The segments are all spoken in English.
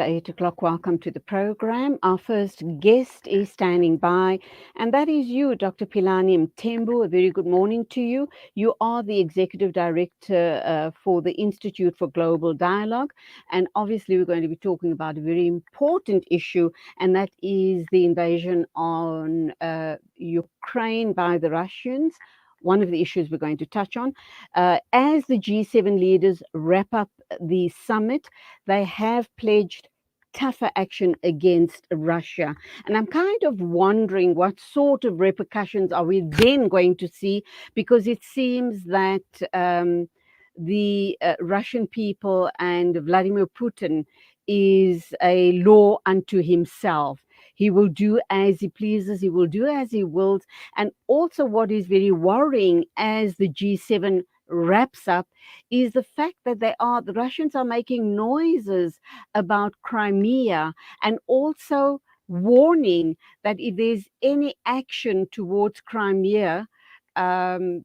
8 o'clock. Welcome to the program. Our first guest is standing by, and that is you, Dr. Philani Mthembu. A very good morning to you. You are the Executive Director for the Institute for Global Dialogue, and obviously, we're going to be talking about a very important issue, and that is the invasion on Ukraine by the Russians. One of the issues we're going to touch on. As the G7 leaders wrap up the summit, they have pledged tougher action against Russia. And I'm kind of wondering what sort of repercussions are we then going to see, because it seems that the Russian people and Vladimir Putin is a law unto himself. He will do as he pleases, he will do as he wills. And also, what is very worrying as the G7 wraps up is the fact that the Russians are making noises about Crimea, and also warning that if there's any action towards Crimea, um,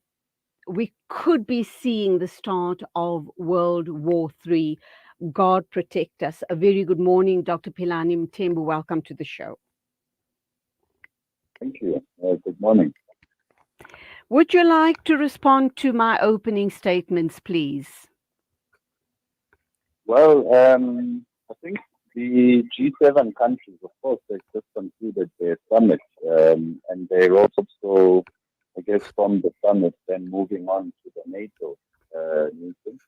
we could be seeing the start of World War III. God protect us. A very good morning, Dr. Philani Mthembu. Welcome to the show. Thank you. Good morning. Would you like to respond to my opening statements, please? Well, I think the G7 countries, of course, they've just concluded their summit, and they're also, I guess, from the summit, then moving on to the NATO meeting.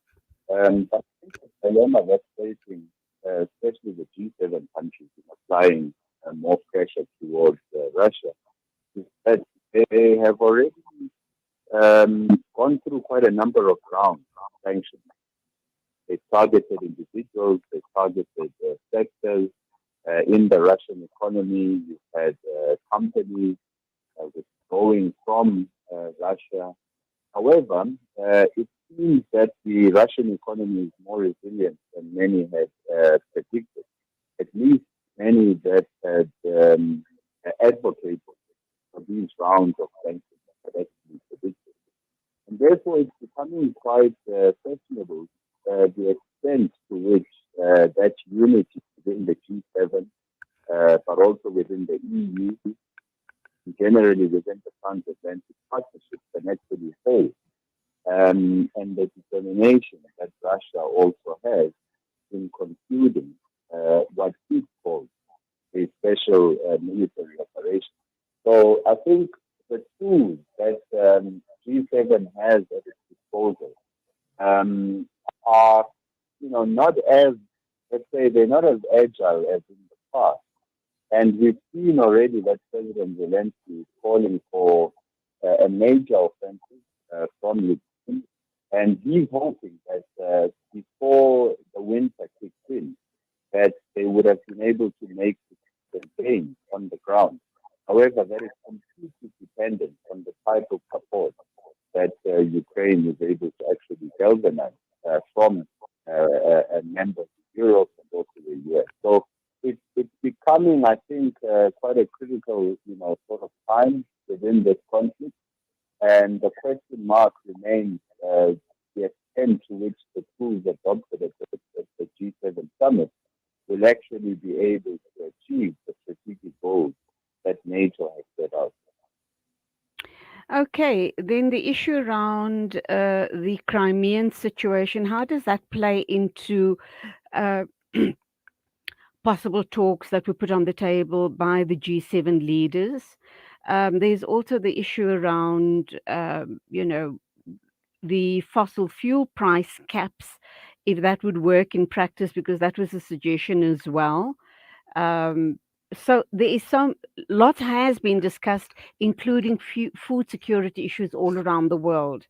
But I think the dilemma that's facing, especially the G7 countries, in applying more pressure towards Russia, is that they have already gone through quite a number of rounds of sanctions. They targeted individuals, they targeted sectors in the Russian economy. You've had companies withdrawing from Russia. However, it seems that the Russian economy is more resilient than many had predicted. At least many that had advocated for these rounds of sanctions had actually predicted. And therefore, it's becoming quite questionable the extent to which that unity within the G7, but also within the EU, generally within the transatlantic partnership, can actually hold. And the determination that Russia also has in concluding what it calls a special military operation. So I think the tools that G7 has at its disposal are, not as, let's say, they're not as agile as in the past. And we've seen already that President Zelensky is calling for a major offensive from Ukraine, and he's hoping that before the winter kicks in, that they would have been able to make the gains on the ground. However, that is completely dependent on the type of support that Ukraine is able to actually galvanize from members of Europe and also the US. So it's becoming, I think, quite a critical, sort of time within this conflict. And the question mark remains the extent to which the tools adopted at the G7 summit will actually be able to achieve the strategic goals that NATO has set out. Okay, then the issue around the Crimean situation, how does that play into uh, possible talks that were put on the table by the G7 leaders? There's also the issue around, the fossil fuel price caps, if that would work in practice, because that was a suggestion as well. Um, so there is lots has been discussed, including food security issues all around the world.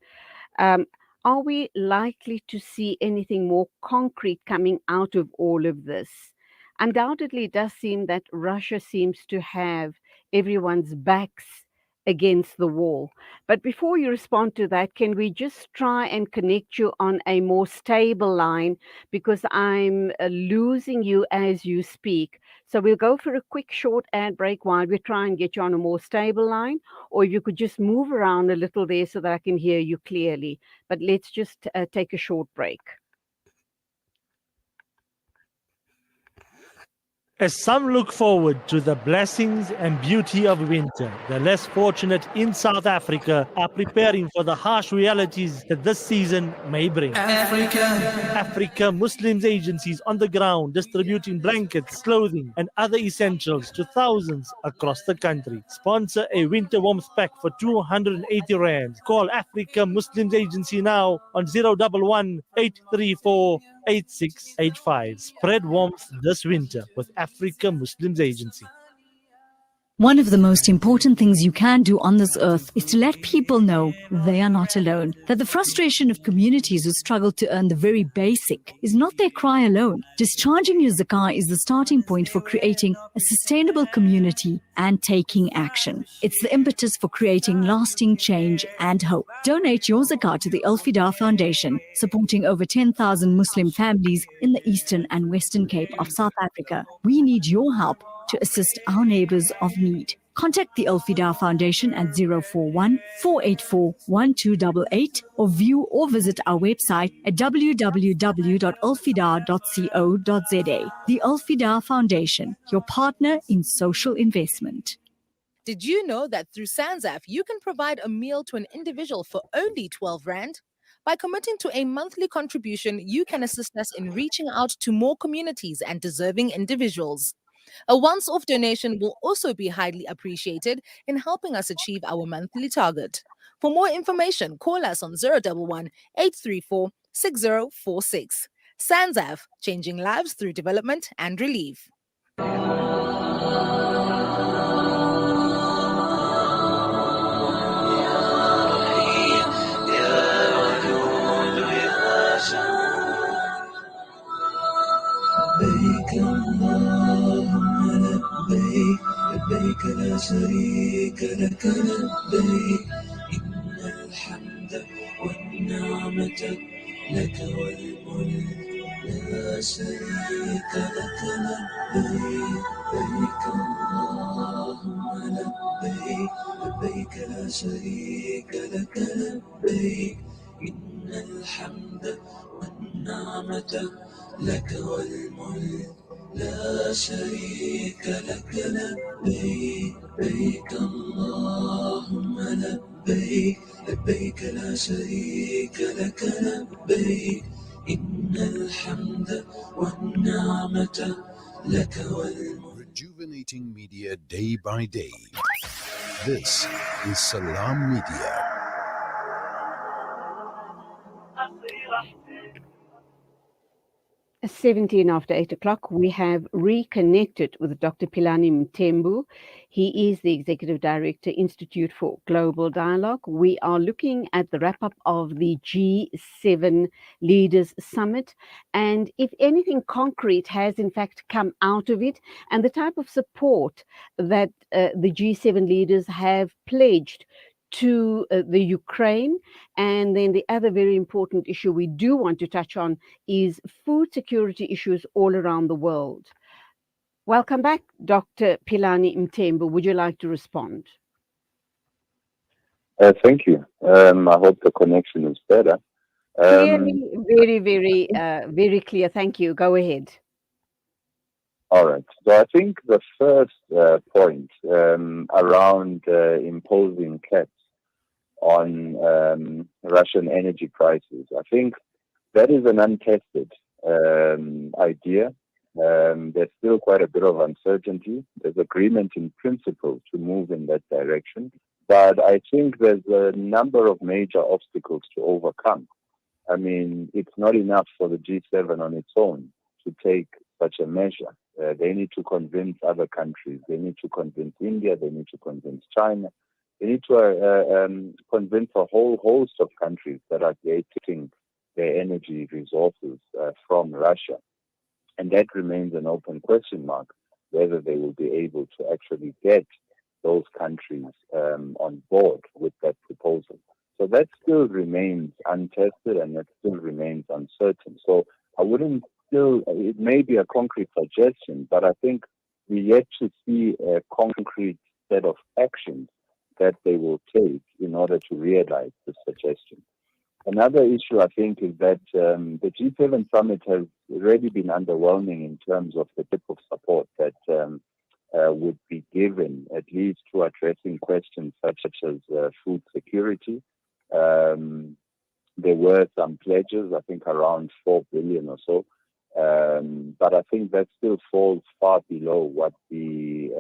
Um, are we likely to see anything more concrete coming out of all of this? Undoubtedly, it does seem that Russia seems to have everyone's backs against the wall. But before you respond to that, can we just try and connect you on a more stable line? Because I'm losing you as you speak. So we'll go for a quick short ad break while we try and get you on a more stable line, or if you could just move around a little there so that I can hear you clearly. But let's just take a short break. As some look forward to the blessings and beauty of winter, the less fortunate in South Africa are preparing for the harsh realities that this season may bring. Africa Muslims agencies on the ground distributing blankets, clothing, and other essentials to thousands across the country. Sponsor a winter warmth pack for 280 rands. Call Africa Muslims Agency now on 011 834 8685. Spread warmth this winter with Africa Muslims Agency. One of the most important things you can do on this earth is to let people know they are not alone. That the frustration of communities who struggle to earn the very basic is not their cry alone. Discharging your zakah is the starting point for creating a sustainable community and taking action. It's the impetus for creating lasting change and hope. Donate your zakah to the Al-Fida Foundation, supporting over 10,000 Muslim families in the Eastern and Western Cape of South Africa. We need your help to assist our neighbors of need. Contact the Al-Fida Foundation at 041 484 1288 or view or visit our website at www.alfida.co.za. The Al-Fida Foundation, your partner in social investment. Did you know that through SANZAF, you can provide a meal to an individual for only 12 Rand? By committing to a monthly contribution, you can assist us in reaching out to more communities and deserving individuals. A once-off donation will also be highly appreciated in helping us achieve our monthly target. For more information, call us on 011 834 6046. SANZAF, changing lives through development and relief. لبيك اللهم لبيك لبيك لا شريك لك لبيك إن الحمد والنعمة لك والملك لا شريك لك لبيك لبيك اللهم لبيك لبيك لا شريك لك لبيك إن الحمد والنعمة لك والملك لا شريك لك لبيك لبيك اللهم لبيك لبيك لا شريك لك لبيك إن الحمد والنعمة لك والملك. Rejuvenating media day by day. This is Salam Media. 17 after 8 o'clock, we have reconnected with Dr. Philani Mthembu. He is the Executive Director, Institute for Global Dialogue. We are looking at the wrap-up of the G7 Leaders Summit, and if anything concrete has in fact come out of it, and the type of support that the G7 leaders have pledged to the Ukraine. And then the other very important issue we do want to touch on is food security issues all around the world. Welcome back, Dr. Philani Mthembu. Would you like to respond? Thank you. I hope the connection is better. Clearly, very clear. Thank you. Go ahead. All right. So I think the first point around imposing caps on Russian energy prices, I think that is an untested idea. There's still quite a bit of uncertainty. There's agreement in principle to move in that direction. But I think there's a number of major obstacles to overcome. I mean, it's not enough for the G7 on its own to take such a measure. They need to convince other countries. They need to convince India. They need to convince China. They need to convince a whole host of countries that are getting their energy resources from Russia. And that remains an open question mark, whether they will be able to actually get those countries on board with that proposal. So that still remains untested and that still remains uncertain. So I wouldn't it may be a concrete suggestion, but I think we yet to see a concrete set of actions that they will take in order to realize the suggestion. Another issue, I think, is that the G7 summit has already been underwhelming in terms of the type of support that given, at least to addressing questions such as food security. There were some pledges, I think around 4 billion or so, but I think that still falls far below what the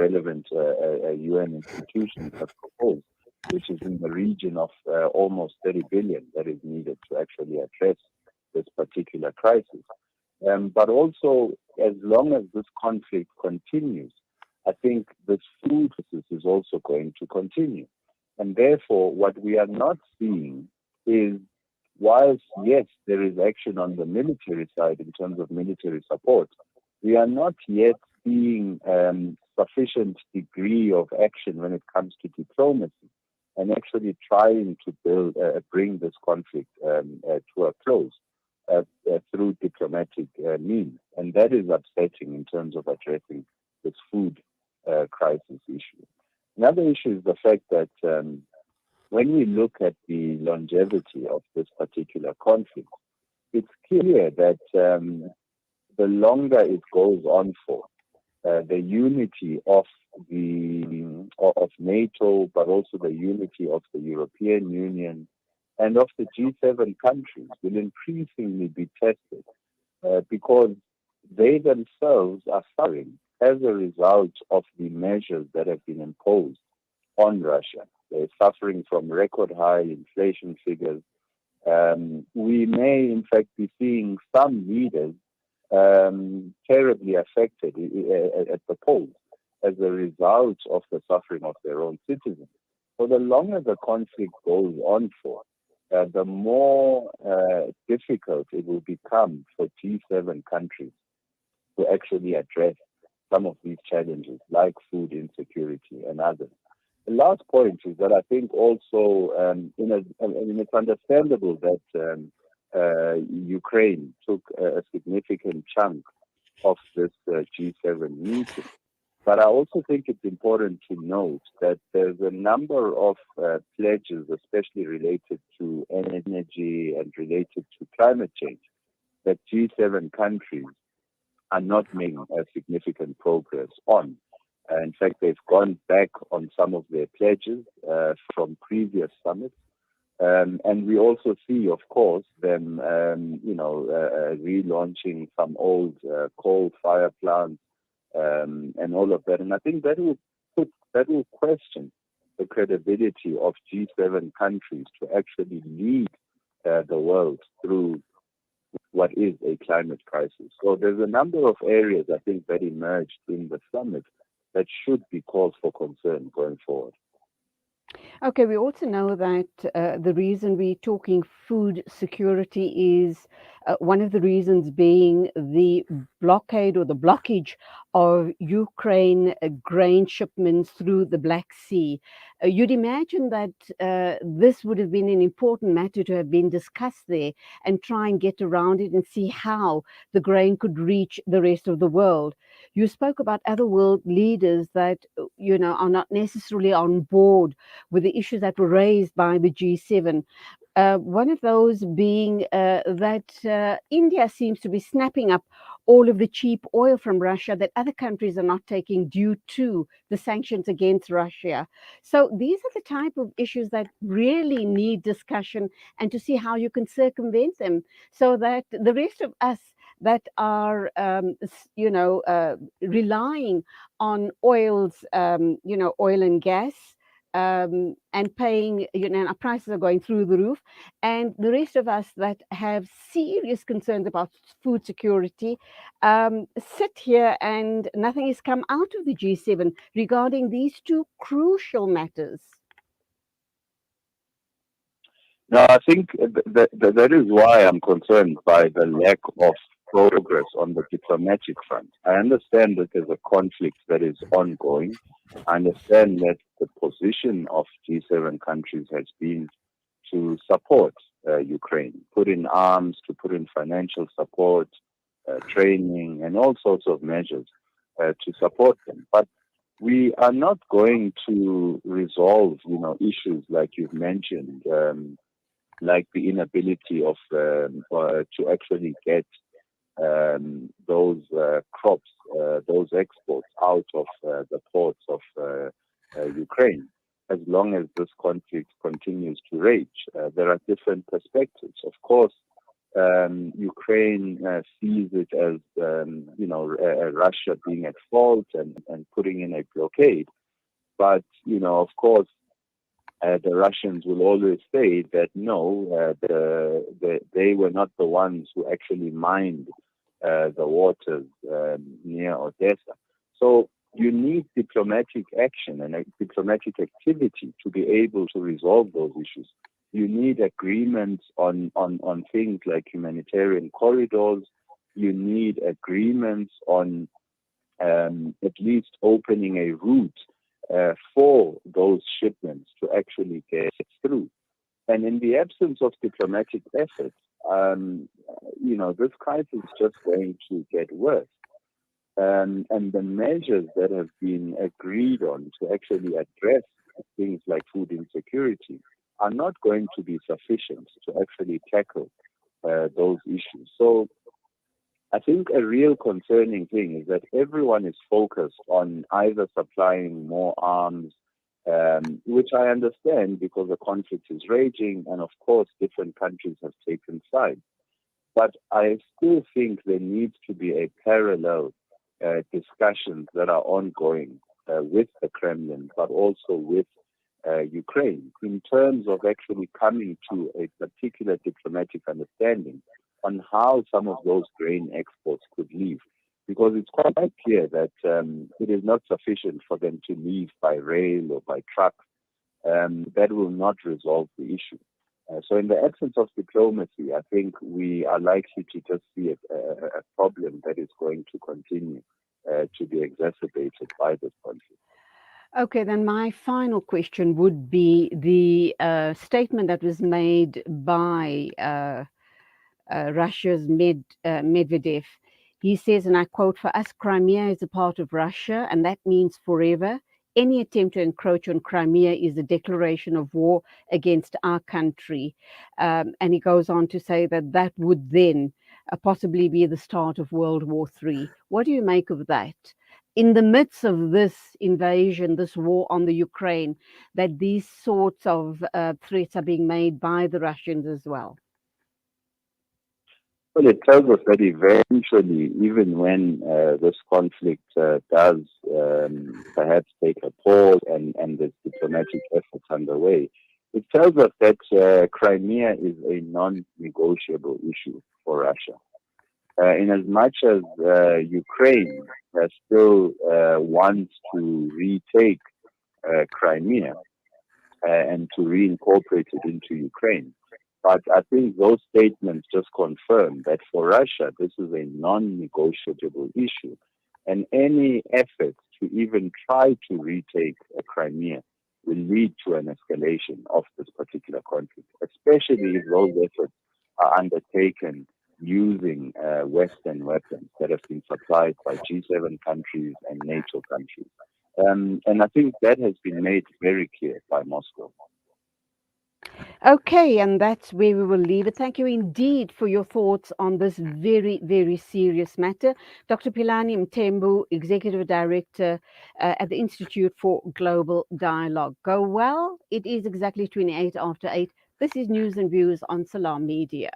relevant UN institutions have proposed, which is in the region of almost 30 billion that is needed to actually address this particular crisis. But also, as long as this conflict continues, I think this food crisis is also going to continue. And therefore, what we are not seeing is, whilst, yes, there is action on the military side in terms of military support, we are not yet seeing sufficient degree of action when it comes to diplomacy and actually trying to bring this conflict to a close through diplomatic means. And that is upsetting in terms of addressing this food crisis issue. Another issue is the fact that when we look at the longevity of this particular conflict, it's clear that the longer it goes on for, the unity of NATO, but also the unity of the European Union and of the G7 countries will increasingly be tested because they themselves are suffering as a result of the measures that have been imposed on Russia. They're suffering from record high inflation figures. We may, in fact, be seeing some leaders terribly affected at the polls as a result of the suffering of their own citizens. So the longer the conflict goes on for, the more difficult it will become for G7 countries to actually address some of these challenges like food insecurity and others. The last point is that I think also, it's understandable that Ukraine took a significant chunk of this G7 meeting. But I also think it's important to note that there's a number of pledges, especially related to energy and related to climate change, that G7 countries are not making a significant progress on. In fact, they've gone back on some of their pledges from previous summits. And we also see, of course, them, relaunching some old coal-fired plants and all of that. And I think that will question the credibility of G7 countries to actually lead the world through what is a climate crisis. So there's a number of areas, I think, that emerged in the summit that should be cause for concern going forward. Okay, we also know that the reason we're talking food security is one of the reasons being the blockade or the blockage of Ukraine grain shipments through the Black Sea. You'd imagine that this would have been an important matter to have been discussed there and try and get around it and see how the grain could reach the rest of the world. You spoke about other world leaders that, are not necessarily on board with the issues that were raised by the G7. One of those being that India seems to be snapping up all of the cheap oil from Russia that other countries are not taking due to the sanctions against Russia. So these are the type of issues that really need discussion and to see how you can circumvent them so that the rest of us that are, relying on oil and gas, and paying, our prices are going through the roof. And the rest of us that have serious concerns about food security sit here and nothing has come out of the G7 regarding these two crucial matters. No, I think that is why I'm concerned by the lack of progress on the diplomatic front. I understand that there's a conflict that is ongoing. I understand that the position of G7 countries has been to support Ukraine, put in arms, to put in financial support, training, and all sorts of measures to support them. But we are not going to resolve, issues like you've mentioned, like the inability of to actually get those crops, those those exports out of the ports of Ukraine, as long as this conflict continues to rage. There are different perspectives. Of course, Ukraine sees it as, Russia being at fault and putting in a blockade. But, of course, the Russians will always say that no, they were not the ones who actually mined the waters near Odessa. So you need diplomatic action and diplomatic activity to be able to resolve those issues. You need agreements on things like humanitarian corridors. You need agreements on at least opening a route for those shipments to actually get through. And in the absence of diplomatic efforts, this crisis is just going to get worse. And the measures that have been agreed on to actually address things like food insecurity are not going to be sufficient to actually tackle those issues. So I think a real concerning thing is that everyone is focused on either supplying more arms, which I understand because the conflict is raging, and of course different countries have taken sides. But I still think there needs to be a parallel discussions that are ongoing with the Kremlin, but also with Ukraine, in terms of actually coming to a particular diplomatic understanding on how some of those grain exports could leave. Because it's quite clear that it is not sufficient for them to leave by rail or by truck. That will not resolve the issue. So in the absence of diplomacy, I think we are likely to just see a problem that is going to continue to be exacerbated by this conflict. Okay, then my final question would be the statement that was made by Russia's Medvedev. He says, and I quote, "For us, Crimea is a part of Russia, and that means forever. Any attempt to encroach on Crimea is a declaration of war against our country." And he goes on to say that that would then possibly be the start of World War III. What do you make of that? In the midst of this invasion, this war on the Ukraine, that these sorts of threats are being made by the Russians as well? Well, it tells us that eventually, even when this conflict does perhaps take a pause and there's diplomatic efforts underway, it tells us that Crimea is a non-negotiable issue for Russia. In as much as Ukraine still wants to retake Crimea and to reincorporate it into Ukraine. But I think those statements just confirm that for Russia, this is a non-negotiable issue. And any effort to even try to retake Crimea will lead to an escalation of this particular conflict, especially if those efforts are undertaken using Western weapons that have been supplied by G7 countries and NATO countries. And I think that has been made very clear by Moscow. Okay, and that's where we will leave it. Thank you indeed for your thoughts on this very, very serious matter. Dr. Philani Mthembu, Executive Director at the Institute for Global Dialogue. Go well. It is exactly 28 after 8. This is News and Views on Salam Media.